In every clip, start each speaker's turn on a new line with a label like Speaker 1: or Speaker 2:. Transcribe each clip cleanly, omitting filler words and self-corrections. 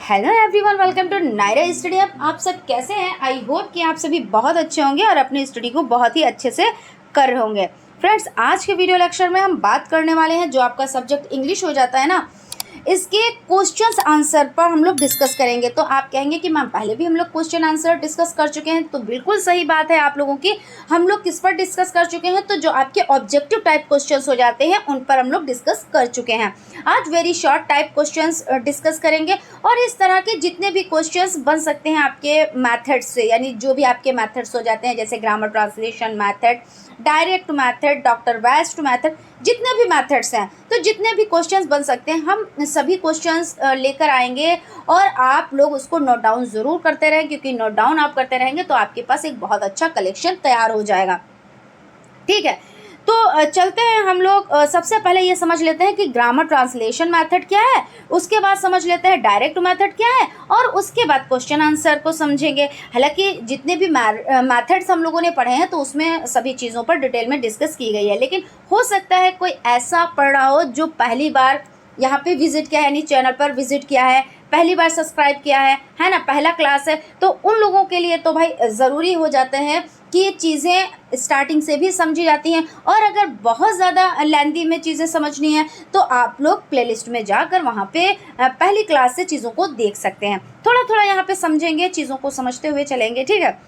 Speaker 1: Hello everyone, welcome to Nayra study. आप सब कैसे हैं? आई होप कि आप सभी बहुत अच्छे होंगे और अपनी स्टडी को बहुत ही अच्छे से कर रहे होंगे। फ्रेंड्स, आज के वीडियो लेक्चर में हम बात करने वाले हैं जो आपका सब्जेक्ट इंग्लिश हो जाता है ना, इसके क्वेश्चंस आंसर पर हम लोग डिस्कस करेंगे। तो आप कहेंगे कि मैम पहले भी हम लोग क्वेश्चन आंसर डिस्कस कर चुके हैं, तो बिल्कुल सही बात है आप लोगों की। हम लोग किस पर डिस्कस कर चुके हैं? तो जो आपके ऑब्जेक्टिव टाइप क्वेश्चंस हो जाते हैं उन पर हम लोग डिस्कस कर चुके हैं। आज very short type questions discuss करेंगे और इस तरह के जितने भी क्वेश्चंस बन सकते हैं आपके मैथड्स से, यानी जो भी आपके मैथड्स हो जाते हैं जैसे grammar translation method, direct method, doctor best method, जितने भी मैथड्स हैं, तो जितने भी क्वेश्चंस बन सकते हैं हम सभी क्वेश्चंस लेकर आएंगे और आप लोग उसको नोट डाउन ज़रूर करते रहें, क्योंकि नोट डाउन आप करते रहेंगे तो आपके पास एक बहुत अच्छा कलेक्शन तैयार हो जाएगा। ठीक है, तो चलते हैं हम लोग। सबसे पहले ये समझ लेते हैं कि ग्रामर ट्रांसलेशन मेथड क्या है, उसके बाद समझ लेते हैं डायरेक्ट मेथड क्या है और उसके बाद क्वेश्चन आंसर को समझेंगे। हालांकि जितने भी मेथड्स हम लोगों ने पढ़े हैं तो उसमें सभी चीज़ों पर डिटेल में डिस्कस की गई है, लेकिन हो सकता है कोई ऐसा पढ़ रहा हो जो पहली बार यहाँ पे विजिट किया है, यानी चैनल पर विजिट किया है, पहली बार सब्सक्राइब किया है ना, पहला क्लास है, तो उन लोगों के लिए तो भाई ज़रूरी हो जाते हैं कि ये चीज़ें स्टार्टिंग से भी समझी जाती हैं। और अगर बहुत ज़्यादा लेंथी में चीज़ें समझनी है तो आप लोग प्लेलिस्ट में जाकर वहाँ पे पहली क्लास से चीज़ों को देख सकते हैं। थोड़ा थोड़ा यहाँ पे समझेंगे, चीज़ों को समझते हुए चलेंगे। ठीक है,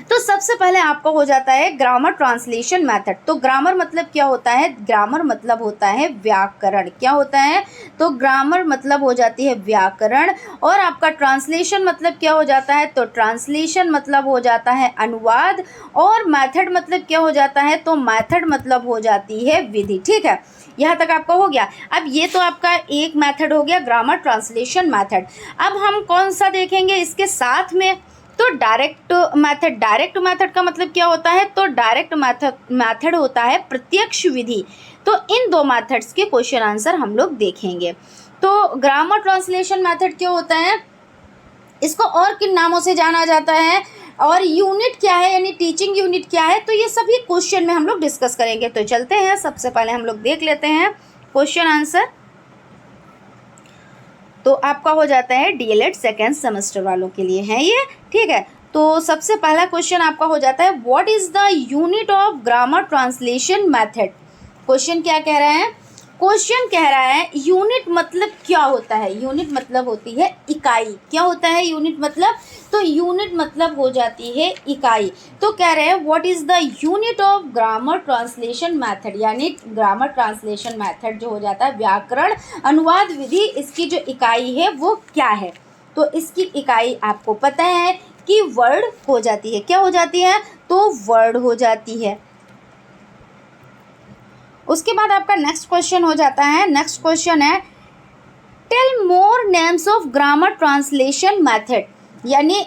Speaker 1: तो सबसे पहले आपका हो जाता है ग्रामर ट्रांसलेशन मेथड। तो ग्रामर मतलब क्या होता है? ग्रामर मतलब होता है व्याकरण। क्या होता है? तो ग्रामर मतलब हो जाती है व्याकरण। और आपका ट्रांसलेशन मतलब क्या हो जाता है? तो ट्रांसलेशन मतलब हो जाता है अनुवाद। और मेथड मतलब क्या हो जाता है? तो मेथड मतलब हो जाती है विधि। ठीक है, यहाँ तक आपका हो गया। अब ये तो आपका एक मेथड हो गया, ग्रामर ट्रांसलेशन मेथड। अब हम कौन सा देखेंगे इसके साथ में? तो डायरेक्ट मेथड। डायरेक्ट मेथड का मतलब क्या होता है? तो डायरेक्ट मेथड होता है प्रत्यक्ष विधि। तो इन दो मेथड्स के क्वेश्चन आंसर हम लोग देखेंगे। तो ग्रामर ट्रांसलेशन मेथड क्या होता है, इसको और किन नामों से जाना जाता है, और यूनिट क्या है, यानी टीचिंग यूनिट क्या है, तो ये सभी क्वेश्चन में हम लोग डिस्कस करेंगे। तो चलते हैं, सबसे पहले हम लोग देख लेते हैं क्वेश्चन आंसर। तो आपका हो जाता है डीएलएड सेकेंड सेमेस्टर वालों के लिए है ये। ठीक है, तो सबसे पहला क्वेश्चन आपका हो जाता है, what is the unit of grammar translation method. Question क्या कह रहा है? क्वेश्चन कह रहा है यूनिट मतलब क्या होता है? यूनिट मतलब होती है इकाई। क्या होता है यूनिट मतलब? तो यूनिट मतलब हो जाती है इकाई। तो कह रहे हैं what is the unit of grammar translation method, यानी ग्रामर ट्रांसलेशन मेथड जो हो जाता है व्याकरण अनुवाद विधि, इसकी जो इकाई है वो क्या है? तो इसकी इकाई आपको पता है कि वर्ड हो जाती है। क्या हो जाती है? तो वर्ड हो जाती है। उसके बाद आपका नेक्स्ट क्वेश्चन हो जाता है, नेक्स्ट क्वेश्चन है tell more names of grammar translation method, यानी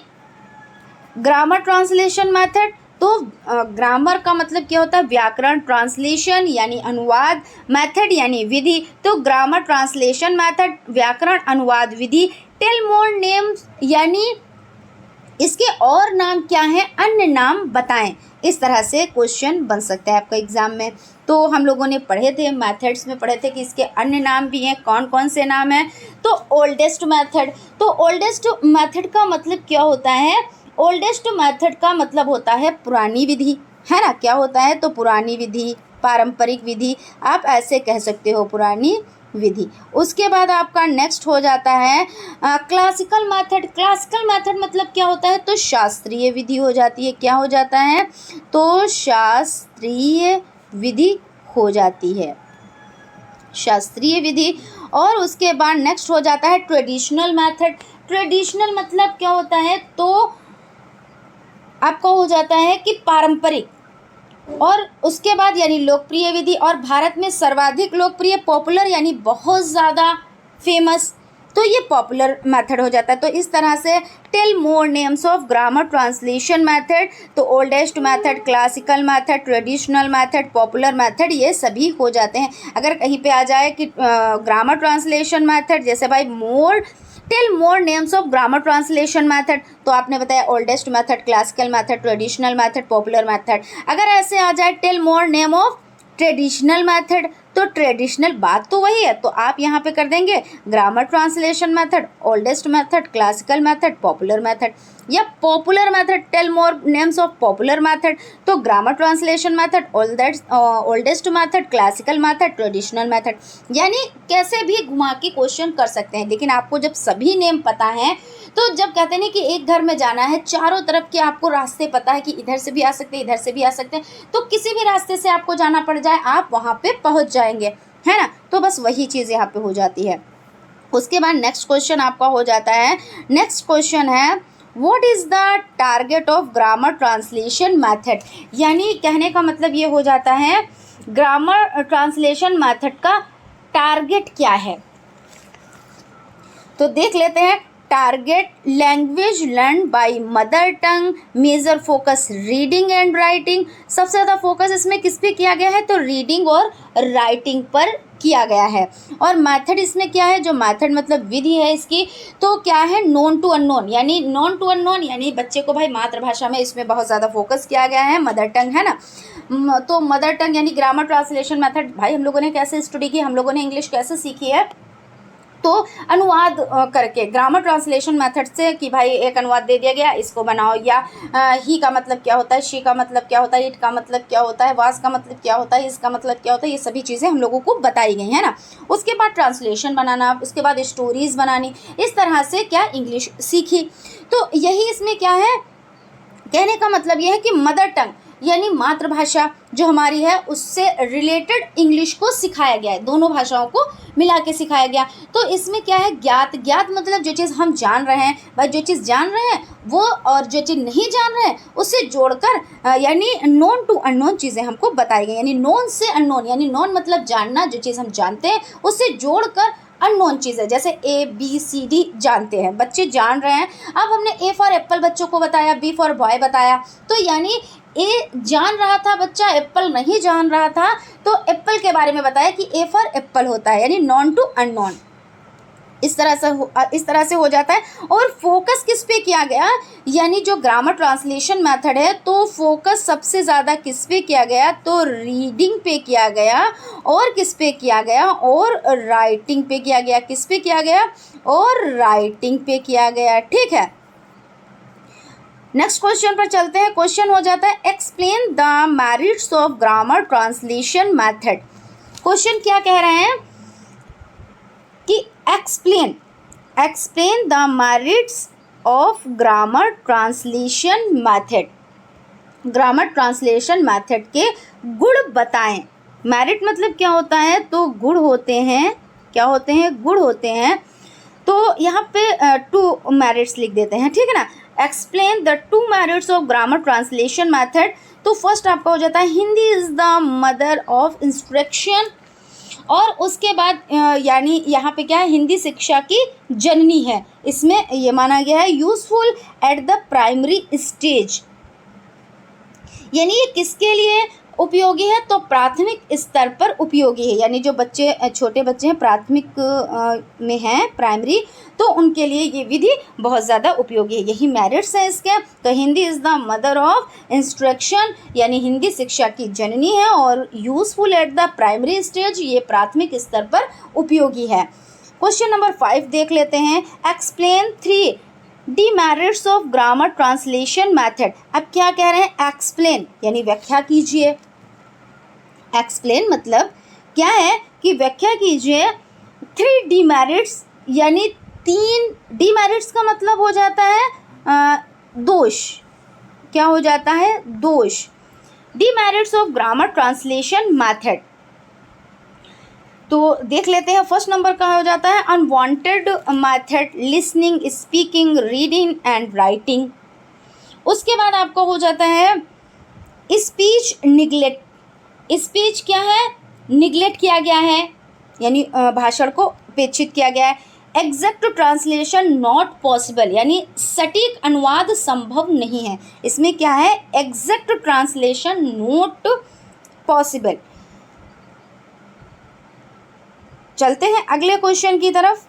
Speaker 1: ग्रामर ट्रांसलेशन मेथड। तो ग्रामर का मतलब क्या होता है? व्याकरण, ट्रांसलेशन यानी अनुवाद, मेथड यानी विधि। तो ग्रामर ट्रांसलेशन मेथड, व्याकरण, अनुवाद, विधि। टेल मोर नेम्स यानी इसके और नाम क्या हैं, अन्य नाम बताएं। इस तरह से क्वेश्चन बन सकता है आपका एग्जाम में। तो हम लोगों ने पढ़े थे, मेथड्स में पढ़े थे कि इसके अन्य नाम भी हैं। कौन कौन से नाम हैं? तो ओल्डेस्ट मेथड। तो ओल्डेस्ट मेथड का मतलब क्या होता है? ओल्डेस्ट मेथड का मतलब होता है पुरानी विधि, है ना। क्या होता है? तो पुरानी विधि, पारंपरिक विधि, आप ऐसे कह सकते हो, पुरानी विधि। उसके बाद आपका नेक्स्ट हो जाता है क्लासिकल मेथड। क्लासिकल मेथड मतलब क्या होता है? तो शास्त्रीय विधि हो जाती है। क्या हो जाता है? तो शास्त्रीय विधि हो जाती है, शास्त्रीय विधि। और उसके बाद नेक्स्ट हो जाता है ट्रेडिशनल मेथड। ट्रेडिशनल मतलब क्या होता है? तो आपका हो जाता है कि पारंपरिक। और उसके बाद यानी लोकप्रिय विधि, और भारत में सर्वाधिक लोकप्रिय, पॉपुलर यानी बहुत ज़्यादा फेमस, तो ये पॉपुलर मेथड हो जाता है। तो इस तरह से tell more names of grammar translation method, तो oldest method, classical method, traditional method, popular method, ये सभी हो जाते हैं। अगर कहीं पे आ जाए कि ग्रामर ट्रांसलेशन मेथड, जैसे भाई tell more names of grammar translation method, तो आपने बताया oldest method, classical method, traditional method, popular method. अगर ऐसे आ जाए tell more name of traditional method, तो ट्रेडिशनल बात तो वही है, तो आप यहाँ पे कर देंगे grammar translation method, oldest method, classical method, popular method, या popular method, tell more names of popular method. तो grammar translation method, oldest method, classical method, traditional method, यानी कैसे भी घुमा के क्वेश्चन कर सकते हैं। लेकिन आपको जब सभी नेम पता है, तो जब कहते हैं कि एक घर में जाना है, चारों तरफ के आपको रास्ते पता है कि इधर से भी आ सकते हैं, इधर से भी आ सकते हैं, तो किसी भी रास्ते से आपको जाना पड़ जाए आप वहाँ पे पहुँच जाएंगे, है ना। तो बस वही चीज़ यहाँ पे हो जाती है। उसके बाद नेक्स्ट क्वेश्चन आपका हो जाता है, नेक्स्ट क्वेश्चन है what is the target of grammar translation method, यानी कहने का मतलब ये हो जाता है ग्रामर ट्रांसलेशन मेथड का टारगेट क्या है। तो देख लेते हैं, target language learn by mother tongue, major focus reading and writing. सबसे ज़्यादा फोकस इसमें किस पे किया गया है, तो रीडिंग और राइटिंग पर किया गया है। और मेथड इसमें क्या है, जो मेथड मतलब विधि है इसकी, तो क्या है, नोन टू अननोन, यानी नोन टू अननोन, यानी बच्चे को भाई मातृभाषा में इसमें बहुत ज़्यादा फोकस किया गया है, मदर टंग है ना। तो मदर टंग यानी ग्रामर ट्रांसलेशन मेथड, भाई हम लोगों ने कैसे स्टडी की, हम लोगों ने इंग्लिश कैसे सीखी है, तो अनुवाद करके ग्रामर ट्रांसलेशन मेथड से कि भाई एक अनुवाद दे दिया गया, इसको बनाओ, या ही का मतलब क्या होता है, शी का मतलब क्या होता है, इट का मतलब क्या होता है, वास का मतलब क्या होता है, इसका मतलब क्या होता है, ये सभी चीज़ें हम लोगों को बताई गई है ना। उसके बाद ट्रांसलेशन बनाना, उसके बाद स्टोरीज़ बनानी, इस तरह से क्या इंग्लिश सीखी। तो यही इसमें क्या है, कहने का मतलब ये है कि मदर टंग यानी मातृभाषा जो हमारी है उससे रिलेटेड इंग्लिश को सिखाया गया है, दोनों भाषाओं को मिला के सिखाया गया। तो इसमें क्या है, ज्ञात, ज्ञात मतलब जो चीज़ हम जान रहे हैं, भाई जो चीज़ जान रहे हैं वो, और जो चीज़ नहीं जान रहे हैं उससे जोड़कर यानी नोन टू अननोन चीज़ें हमको बताई गई, यानी नोन से अननोन, यानी नोन मतलब जानना, जो चीज़ हम जानते हैं उससे जोड़कर अननोन चीज़ है। जैसे ABCD जानते हैं, बच्चे जान रहे हैं, अब हमने A फॉर एप्पल बच्चों को बताया, B फॉर बॉय बताया, तो यानी A जान रहा था बच्चा, एप्पल नहीं जान रहा था, तो एप्पल के बारे में बताया कि A फॉर एप्पल होता है, यानी नॉन टू अननोन, इस तरह से हो जाता है। और फोकस किस पे किया गया, यानी जो ग्रामर ट्रांसलेशन मेथड है, तो फोकस सबसे ज़्यादा किस पे किया गया, तो रीडिंग पे किया गया, और किस पे किया गया, और राइटिंग पे किया गया, किस पे किया गया, और राइटिंग पे किया गया, ठीक है। नेक्स्ट क्वेश्चन पर चलते हैं। क्वेश्चन हो जाता है explain the merits of grammar translation method. Question क्या कह रहे हैं कि explain the merits of grammar translation method, grammar translation method के गुण बताएं। मेरिट मतलब क्या होता है, तो गुण होते हैं, क्या होते हैं, गुण होते हैं। तो यहाँ पे 2 मेरिट्स लिख देते हैं, ठीक है ना। Explain the 2 merits of grammar translation method. तो फर्स्ट आपका हो जाता है Hindi is the mother of instruction, और उसके बाद यानी यहाँ पे क्या है, हिंदी शिक्षा की जननी है, इसमें ये माना गया है। Useful at the primary stage, यानी ये किसके लिए उपयोगी है, तो प्राथमिक स्तर पर उपयोगी है, यानी जो बच्चे छोटे बच्चे हैं, प्राथमिक में हैं, प्राइमरी, तो उनके लिए ये विधि बहुत ज़्यादा उपयोगी है। यही मेरिट्स है इसके। तो Hindi is the mother of instruction, यानी हिंदी शिक्षा की जननी है, और useful at the primary stage, ये प्राथमिक स्तर पर उपयोगी है। क्वेश्चन नंबर 5 देख लेते हैं। Explain 3 demerits of grammar translation method. अब क्या कह रहे हैं, एक्सप्लेन यानी व्याख्या कीजिए। एक्सप्लेन मतलब क्या है कि व्याख्या कीजिए 3 डिमेरिट्स, यानी 3 डिमेरिट्स का मतलब हो जाता है दोष, क्या हो जाता है, दोष। Demerits of grammar translation method, तो देख लेते हैं। फर्स्ट नंबर का हो जाता है unwanted method, listening, speaking, reading and writing. उसके बाद आपका हो जाता है स्पीच निग्लेक्ट। स्पीच क्या है, निग्लेक्ट किया गया है, यानी भाषण को उपेक्षित किया गया है। एग्जैक्ट ट्रांसलेशन नॉट पॉसिबल, यानी सटीक अनुवाद संभव नहीं है। इसमें क्या है, एग्जैक्ट ट्रांसलेशन नॉट पॉसिबल। चलते हैं अगले क्वेश्चन की तरफ।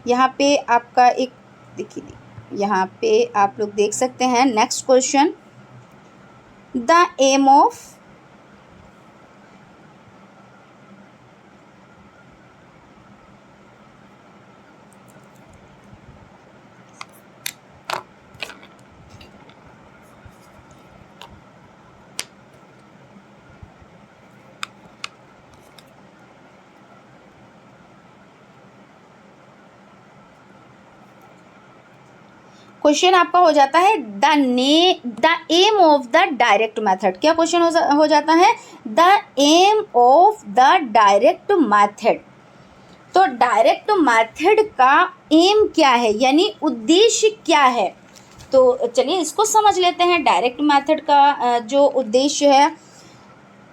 Speaker 1: यहाँ पे आपका एक देखिए यहाँ पे आप लोग देख सकते हैं next question, the aim of question आपका हो जाता है the aim of the direct method. क्या क्वेश्चन हो जाता है? The aim of the direct method. तो डायरेक्ट मेथड का एम क्या है, यानी उद्देश्य क्या है? तो चलिए इसको समझ लेते हैं। डायरेक्ट मेथड का जो उद्देश्य है,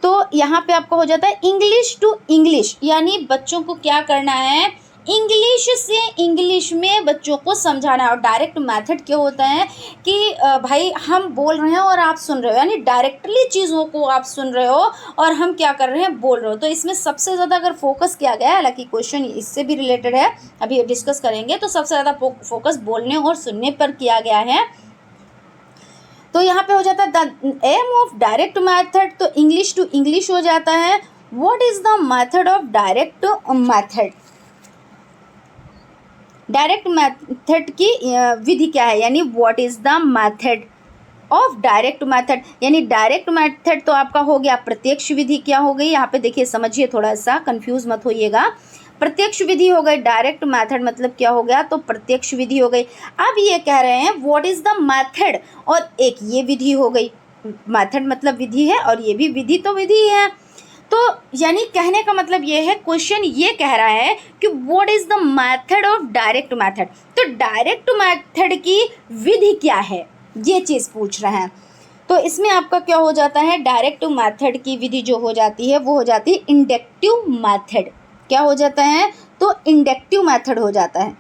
Speaker 1: तो यहाँ पे आपका हो जाता है इंग्लिश टू इंग्लिश, यानी बच्चों को क्या करना है, इंग्लिश से इंग्लिश में बच्चों को समझाना है। और डायरेक्ट मेथड क्या होता है कि भाई हम बोल रहे हैं और आप सुन रहे हो, यानी डायरेक्टली चीज़ों को आप सुन रहे हो और हम क्या कर रहे हैं, बोल रहे हो। तो इसमें सबसे ज़्यादा अगर फोकस किया गया है, हालांकि क्वेश्चन इससे भी रिलेटेड है, अभी डिस्कस करेंगे, तो सबसे ज़्यादा फोकस बोलने और सुनने पर किया गया है। तो यहाँ पे हो जाता है the aim of direct method, तो इंग्लिश टू इंग्लिश हो जाता है। What is the method of direct method? Direct method की विधि क्या है, यानी what is the method of direct method, यानी डायरेक्ट मेथड तो आपका हो गया प्रत्यक्ष विधि। क्या हो गई यहाँ पे देखिए, समझिए, थोड़ा सा कंफ्यूज मत होइएगा। प्रत्यक्ष विधि हो गई, डायरेक्ट मेथड मतलब क्या हो गया, तो प्रत्यक्ष विधि हो गई। अब ये कह रहे हैं व्हाट इज़ द मेथड, और एक ये विधि हो गई। मेथड मतलब विधि है और ये भी विधि तो विधि है। तो यानी कहने का मतलब ये है, क्वेश्चन ये कह रहा है कि what is the method of direct method. तो डायरेक्ट मेथड की विधि क्या है, ये चीज़ पूछ रहे हैं। तो इसमें आपका क्या हो जाता है, डायरेक्ट मेथड की विधि जो हो जाती है वो हो जाती है इंडक्टिव मेथड। क्या हो जाता है, तो इंडक्टिव मेथड हो जाता है।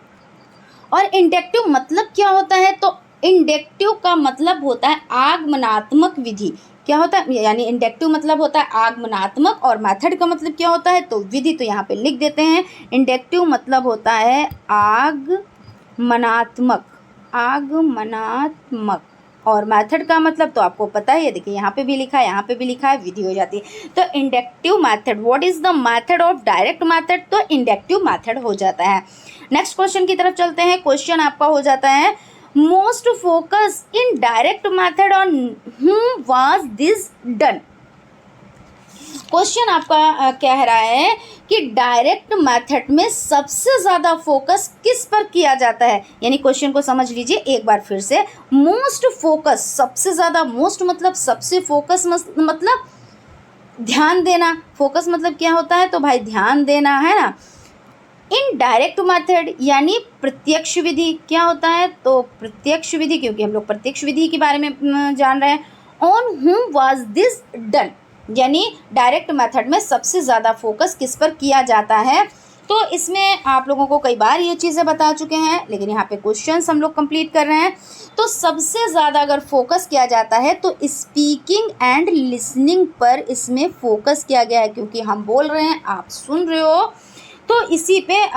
Speaker 1: और इंडक्टिव मतलब क्या होता है, तो इंडक्टिव का मतलब होता है आगमनात्मक विधि। क्या होता है, यानी इंडक्टिव मतलब होता है आगमनात्मक, और मेथड का मतलब क्या होता है, तो विधि। तो यहाँ पे लिख देते हैं, इंडक्टिव मतलब होता है आगमनात्मक, आगमनात्मक, और मेथड का मतलब तो आपको पता है, ये देखिए यहाँ पे भी लिखा है, यहाँ पे भी लिखा है, विधि हो जाती है। तो inductive method, what is the method of direct method, तो इंडक्टिव मेथड हो जाता है। नेक्स्ट क्वेश्चन की तरफ चलते हैं। क्वेश्चन आपका हो जाता है most focus in direct method on whom was this done। Question आपका कह रहा है कि डायरेक्ट मेथड में सबसे ज़्यादा फोकस किस पर किया जाता है, यानी क्वेश्चन को समझ लीजिए एक बार फिर से। मोस्ट फोकस, सबसे ज़्यादा, मोस्ट मतलब सबसे, फोकस मतलब ध्यान देना। फोकस मतलब क्या होता है, तो भाई ध्यान देना है ना। इन डायरेक्ट मेथड यानी प्रत्यक्ष विधि, क्या होता है, तो प्रत्यक्ष विधि, क्योंकि हम लोग प्रत्यक्ष विधि के बारे में जान रहे हैं। On whom was this done, यानी डायरेक्ट मेथड में सबसे ज़्यादा फोकस किस पर किया जाता है। तो इसमें आप लोगों को कई बार ये चीज़ें बता चुके हैं, लेकिन यहाँ पे क्वेश्चंस हम लोग कंप्लीट कर रहे हैं। तो सबसे ज़्यादा अगर फोकस किया जाता है तो स्पीकिंग एंड लिसनिंग पर इसमें फोकस किया गया है, क्योंकि हम बोल रहे हैं, आप सुन रहे हो, तो इसी पे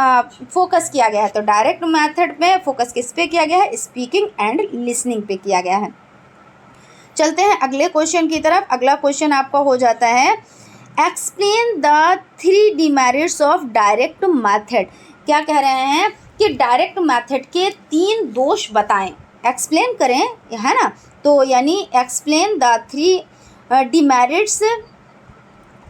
Speaker 1: फोकस किया गया है। तो डायरेक्ट मेथड में फोकस किस पे किया गया है, स्पीकिंग एंड लिसनिंग पे किया गया है। चलते हैं अगले क्वेश्चन की तरफ। अगला क्वेश्चन आपका हो जाता है explain the 3 demerits of direct method. क्या कह रहे हैं कि डायरेक्ट मेथड के 3 दोष बताएं, एक्सप्लेन करें, है ना। तो यानी explain the 3 demerits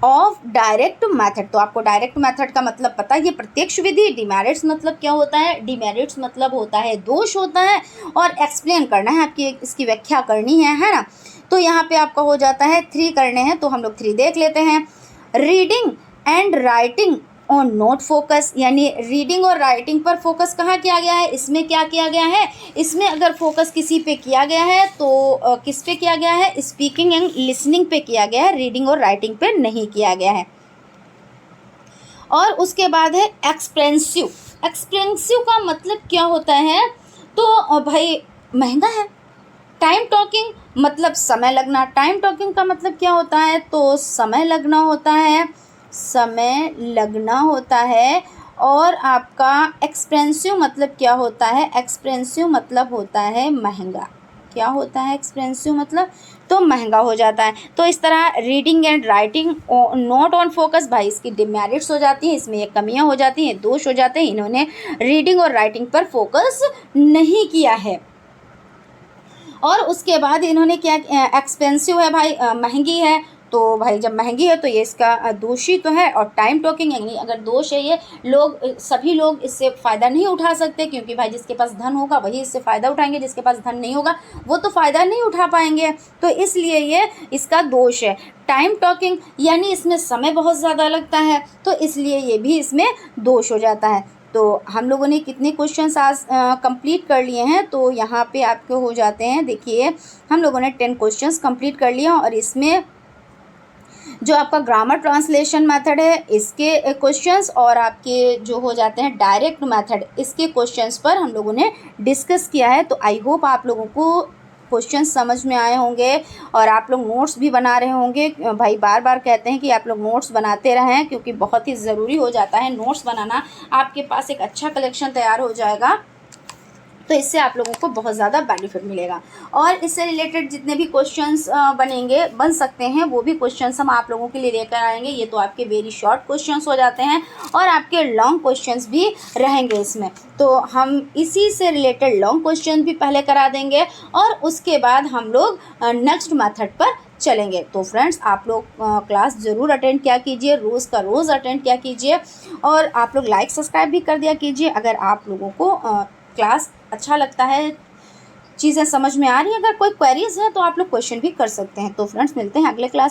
Speaker 1: of direct method. तो आपको डायरेक्ट मेथड का मतलब पता है, ये प्रत्यक्ष विधि। डिमेरिट्स मतलब क्या होता है, डिमेरिट्स मतलब होता है दोष होता है, और एक्सप्लेन करना है, आपकी इसकी व्याख्या करनी है ना। तो यहाँ पे आपका हो जाता है 3 करने हैं, तो हम लोग 3 देख लेते हैं। Reading and writing on note focus, यानी रीडिंग और राइटिंग पर फोकस कहाँ किया गया है, इसमें क्या किया गया है, इसमें अगर फोकस किसी पे किया गया है तो किस पे किया गया है, स्पीकिंग एंड लिसनिंग पे किया गया है, रीडिंग और राइटिंग पे नहीं किया गया है। और उसके बाद है एक्सप्रेंसिव। एक्सप्रेंसिव का मतलब क्या होता है, तो भाई महंगा है। टाइम टॉकिंग मतलब समय लगना। टाइम टॉकिंग का मतलब क्या होता है, तो समय लगना होता है, समय लगना होता है। और आपका एक्सपेंसिव मतलब क्या होता है? एक्सपेंसिव मतलब होता है महंगा। क्या होता है एक्सपेंसिव मतलब? तो महंगा हो जाता है। तो इस तरह reading and writing not on focus, भाई इसकी डिमेरिट्स हो जाती हैं, इसमें ये कमियां हो जाती हैं, दोष हो जाते हैं। इन्होंने रीडिंग और राइटिंग पर फोकस नहीं किया है। और उसके बाद इन्होंने क्या, एक्सपेंसिव है भाई, महंगी है, तो भाई जब महंगी है तो ये इसका दोषी तो है। और टाइम टॉकिंग, यानी अगर दोष है ये, लोग सभी लोग इससे फ़ायदा नहीं उठा सकते, क्योंकि भाई जिसके पास धन होगा वही इससे फ़ायदा उठाएंगे, जिसके पास धन नहीं होगा वो तो फ़ायदा नहीं उठा पाएंगे। तो इसलिए ये इसका दोष है। टाइम टॉकिंग यानी इसमें समय बहुत ज़्यादा लगता है, तो इसलिए ये भी इसमें दोष हो जाता है। तो हम लोगों ने कितने क्वेश्चंस आज कंप्लीट कर लिए हैं? तो यहाँ पे आपके हो जाते हैं, देखिए हम लोगों ने 10 क्वेश्चंस कंप्लीट कर लिए। और इसमें जो आपका ग्रामर ट्रांसलेशन मेथड है इसके क्वेश्चंस, और आपके जो हो जाते हैं डायरेक्ट मेथड, इसके क्वेश्चंस पर हम लोगों ने डिस्कस किया है। तो आई होप आप लोगों को क्वेश्चन समझ में आए होंगे और आप लोग नोट्स भी बना रहे होंगे। भाई बार बार कहते हैं कि आप लोग नोट्स बनाते रहें, क्योंकि बहुत ही ज़रूरी हो जाता है नोट्स बनाना। आपके पास एक अच्छा कलेक्शन तैयार हो जाएगा, तो इससे आप लोगों को बहुत ज़्यादा बेनिफिट मिलेगा। और इससे रिलेटेड जितने भी क्वेश्चंस बन सकते हैं, वो भी क्वेश्चंस हम आप लोगों के लिए लेकर आएंगे। ये तो आपके वेरी शॉर्ट क्वेश्चंस हो जाते हैं, और आपके लॉन्ग क्वेश्चंस भी रहेंगे इसमें। तो हम इसी से रिलेटेड लॉन्ग क्वेश्चन भी पहले करा देंगे, और उसके बाद हम लोग नेक्स्ट मेथड पर चलेंगे। तो फ्रेंड्स, आप लोग क्लास ज़रूर अटेंड किया कीजिए, रोज़ का रोज़ अटेंड किया कीजिए, और आप लोग लाइक सब्सक्राइब भी कर दिया कीजिए। अगर आप लोगों को क्लास अच्छा लगता है, चीज़ें समझ में आ रही हैं, अगर कोई क्वेरीज है तो आप लोग क्वेश्चन भी कर सकते हैं। तो फ्रेंड्स, मिलते हैं अगले क्लास।